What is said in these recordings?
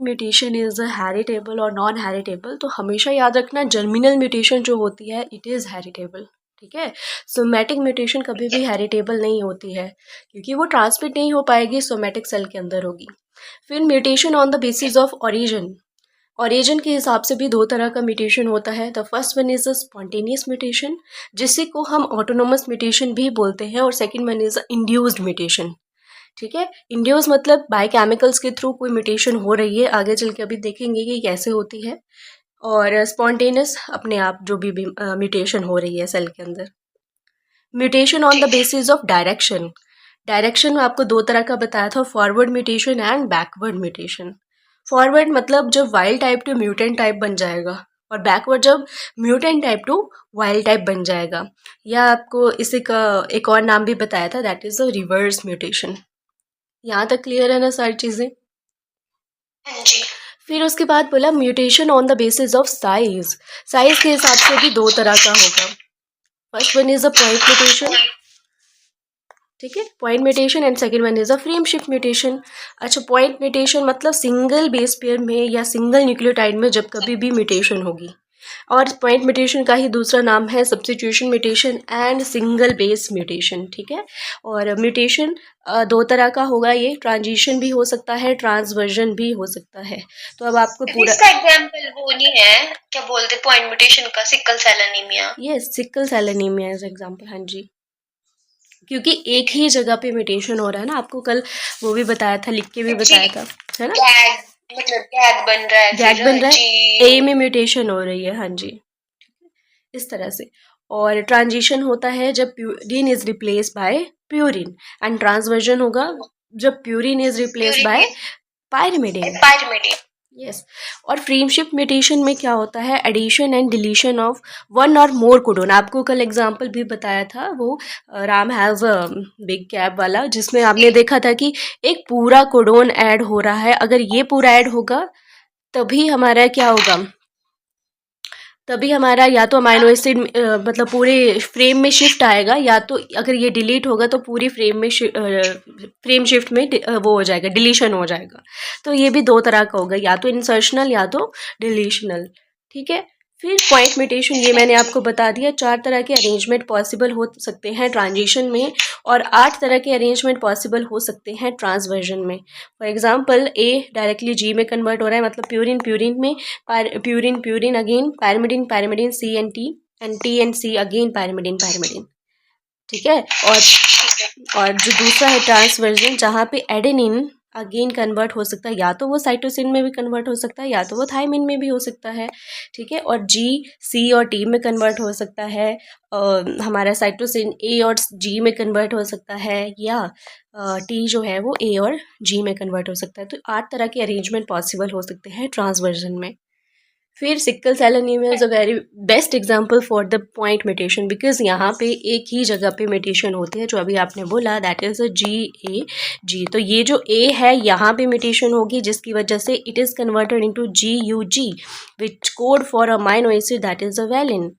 Mutation is heritable और non heritable, तो हमेशा याद रखना जर्मिनल म्यूटेशन जो होती है इट इज़ हेरिटेबल, ठीक है। सोमैटिक म्यूटेशन कभी भी हेरिटेबल नहीं होती है क्योंकि वो ट्रांसमिट नहीं हो पाएगी, सोमैटिक सेल के अंदर होगी। फिर mutation on the basis of origin, origin के हिसाब से भी दो तरह का म्यूटेशन होता है। The first one is a spontaneous mutation, जिसे को हम ऑटोनोमस म्यूटेशन भी बोलते हैं, और second one is induced mutation, ठीक है। इंड्यूस मतलब बायोकेमिकल्स के थ्रू कोई म्यूटेशन हो रही है, आगे चल के अभी देखेंगे कि कैसे होती है। और स्पॉन्टेनियस अपने आप जो भी म्यूटेशन हो रही है सेल के अंदर। Mutation on the basis of direction, direction में आपको दो तरह का बताया था, forward mutation and backward mutation. Forward मतलब जब wild type two mutant type बन जाएगा, और बैकवर्ड जब mutant type two wild type बन जाएगा, या आपको इसी का एक और नाम भी बताया था, that is the reverse mutation. यहाँ तक क्लियर है ना सारी चीज़ें? फिर उसके बाद बोला mutation on the basis of size, size के हिसाब से भी दो तरह का होगा। First one is a point mutation, ठीक है, point mutation, and second one is a frame shift mutation. अच्छा, पॉइंट म्यूटेशन मतलब सिंगल बेस पेयर में या सिंगल न्यूक्लियोटाइड में जब कभी भी म्यूटेशन होगी, और पॉइंट म्यूटेशन का ही दूसरा नाम है substitution mutation and single base mutation, ठीक है। और म्यूटेशन दो तरह का होगा, ये ट्रांजिशन भी हो सकता है, ट्रांसवर्जन भी हो सकता है। तो अब आपको पूरा इसका एग्जांपल वो नहीं है, क्या बोलते पॉइंट म्यूटेशन का, sickle cell anaemia. Yes, sickle cell anaemia as example, हाँ जी, क्योंकि एक ही जगह पे म्यूटेशन हो रहा है ना, आपको कल वो भी बताया था, लिख के भी बताया था, है ना। गैग मतलब गैग बन रहा है, गैग फिर बन रहा है, जी ए में म्यूटेशन हो रही है, हाँ जी, इस तरह से। और ट्रांजिशन होता है जब purine is replace by purine, and transversion होगा जब purine is replace by pyrimidine. Pyrimidine. Yes. और फ्रेमशिफ्ट म्यूटेशन में क्या होता है, addition and deletion of one और मोर कोडोन। आपको कल एग्जांपल भी बताया था वो Ram has a big cap वाला, जिसमें आपने देखा था कि एक पूरा कोडोन ऐड हो रहा है, अगर ये पूरा ऐड होगा तभी हमारा क्या होगा, तभी हमारा या तो अमाइनो एसिड मतलब पूरे फ्रेम में शिफ्ट आएगा, या तो अगर ये डिलीट होगा तो पूरी फ्रेम में फ्रेम शिफ्ट में वो हो जाएगा, डिलीशन हो जाएगा। तो ये भी दो तरह का होगा, या तो इंसर्शनल या तो डिलीशनल, ठीक है। फिर पॉइंट म्यूटेशन, ये मैंने आपको बता दिया, चार तरह के अरेंजमेंट पॉसिबल हो सकते हैं ट्रांजिशन में, और 8 तरह के अरेंजमेंट पॉसिबल हो सकते हैं ट्रांसवर्जन में। For example A directly G में कन्वर्ट हो रहा है, मतलब प्यूरिन प्यूरिन में, purine purine again pyrimidine pyrimidine, C and T and C again pyrimidine pyrimidine, ठीक है। और जो दूसरा है ट्रांसवर्जन, जहाँ पे एडेनिन अगेन कन्वर्ट हो सकता है, या तो वो साइटोसिन में भी कन्वर्ट हो सकता है, या तो वो थायमिन में भी हो सकता है, ठीक है। और जी सी और टी में कन्वर्ट हो सकता है, हमारा साइटोसिन ए और जी में कन्वर्ट हो सकता है, या टी जो है वो ए और जी में कन्वर्ट हो सकता है। तो 8 तरह के अरेंजमेंट पॉसिबल हो सकते हैं ट्रांसवर्जन में। फिर sickle cell anaemia is a very best example for the point mutation, because यहाँ पे एक ही जगह पे म्यूटेशन होती है, जो अभी आपने बोला दैट इज़ अ जी ए जी। तो ये जो ए है यहाँ पे म्यूटेशन होगी, जिसकी वजह से it is converted into G U G, which code for amino acid that is a valine.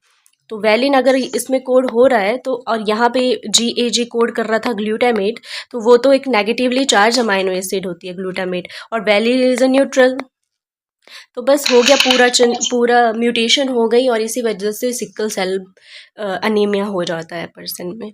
तो वैलिन अगर इसमें कोड हो रहा है तो, और यहाँ पे जी ए जी कोड कर रहा था ग्लूटामेट, तो वो तो एक नेगेटिवली चार्ज अमाइनो एसिड होती है ग्लूटामेट, और वैलिन इज़ अ न्यूट्रल। तो बस हो गया, पूरा म्यूटेशन हो गई, और इसी वजह से सिकल सेल अनीमिया हो जाता है पर्सन में।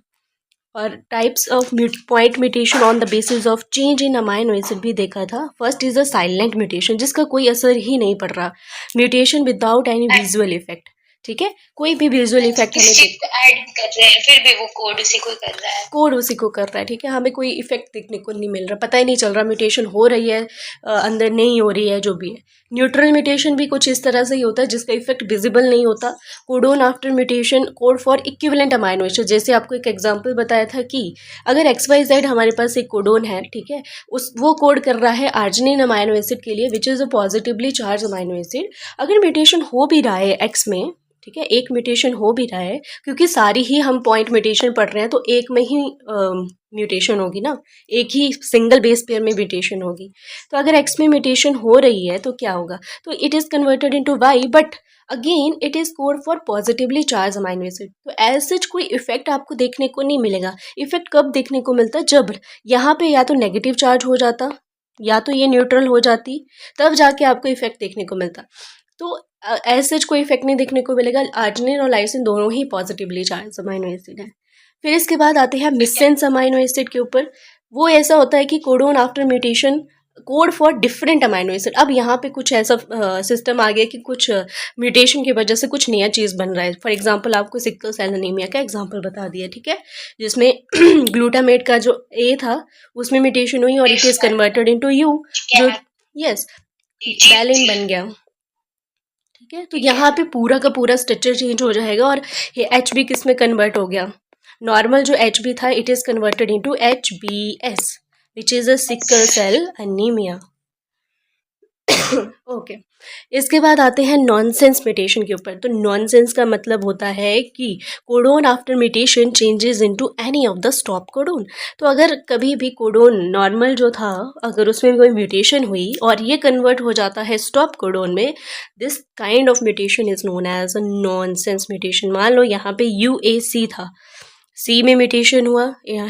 और types of point mutation on the basis of change in amino acid भी देखा था। First is a silent mutation, जिसका कोई असर ही नहीं पड़ रहा, mutation without any visual effect, ठीक है, कोई भी विजुअल इफेक्ट हमें ऐड कर रहे हैं, फिर भी वो कोड उसी को कर रहा है, कोड उसी को कर रहा है, ठीक है, हमें कोई इफेक्ट देखने को नहीं मिल रहा, पता ही नहीं चल रहा म्यूटेशन हो रही है अंदर नहीं हो रही है, जो भी है। न्यूट्रल म्यूटेशन भी कुछ इस तरह से ही होता है, जिसका इफेक्ट विजिबल नहीं होता। Codon after mutation, code for equivalent amino acid, जैसे आपको एक एग्जांपल बताया था कि अगर XYZ हमारे पास एक कोडोन है, ठीक है, वो कोड कर रहा है आर्जिनिन अमाइनो एसिड के लिए, विच is a positively charge amino acid. अगर म्यूटेशन हो भी रहा है एक्स में, ठीक है, एक म्यूटेशन हो भी रहा है, क्योंकि सारी ही हम पॉइंट म्यूटेशन पढ़ रहे हैं, तो एक में ही म्यूटेशन होगी ना, एक ही सिंगल बेस पेयर में म्यूटेशन होगी। तो अगर एक्स में म्यूटेशन हो रही है तो क्या होगा, तो it is converted into Y, but again it is code for positively charge amino acid. तो एज सच कोई इफेक्ट आपको देखने को नहीं मिलेगा। इफेक्ट कब देखने को मिलता है, जब यहाँ पे या तो नेगेटिव चार्ज हो जाता, या तो ये न्यूट्रल हो जाती, तब जाके आपको इफेक्ट देखने को मिलता। तो एज सच कोई इफेक्ट नहीं देखने को मिलेगा। आर्जिनिन और लाइसिन दोनों ही पॉजिटिवली चार्ज अमाइनो एसिड है। फिर इसके बाद आते हैं मिससेंस अमाइनो एसिड के ऊपर। वो ऐसा होता है कि codon after mutation code for different amino acid. अब यहाँ पे कुछ ऐसा सिस्टम आ गया कि कुछ म्यूटेशन की वजह से कुछ नया चीज़ बन रहा है। फॉर एग्जांपल आपको सिकल सेल एनीमिया का एग्जांपल बता दिया, ठीक है, जिसमें ग्लूटामेट का जो ए था उसमें म्यूटेशन हुई और it is converted into you, जो यस जी बैलिन जी बन गया, ठीक है। तो ठीक है। यहाँ पे पूरा का पूरा स्ट्रक्चर चेंज हो जाएगा और ये एच बी किस में कन्वर्ट हो गया। नॉर्मल जो एच बी था it is converted into H B S which is a sickle cell anaemia. Okay इसके बाद आते हैं नॉनसेंस म्यूटेशन के ऊपर। तो नॉनसेंस का मतलब होता है कि codon after mutation changes into any of the stop codon. तो अगर कभी भी कोडोन नॉर्मल जो था अगर उसमें कोई म्यूटेशन हुई और ये कन्वर्ट हो जाता है स्टॉप कोडोन में, this kind of mutation is known as a nonsense mutation. मान लो यहाँ पे UAC था, सी में म्यूटेशन हुआ,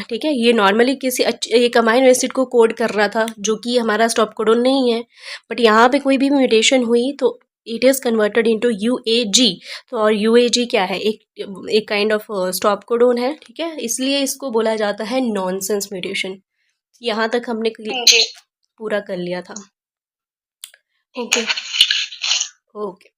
ठीक है, ये नॉर्मली किसी एक अमाइनो एसिड को कोड कर रहा था जो कि हमारा स्टॉप कोडोन नहीं है, बट यहाँ पे कोई भी म्यूटेशन हुई तो it is converted into UAG। तो और UAG क्या है, एक काइंड ऑफ स्टॉप कोडोन है, ठीक है, इसलिए इसको बोला जाता है नॉनसेंस म्यूटेशन। यहाँ तक हमने जी पूरा कर लिया था। ठीक ओके है। ओके।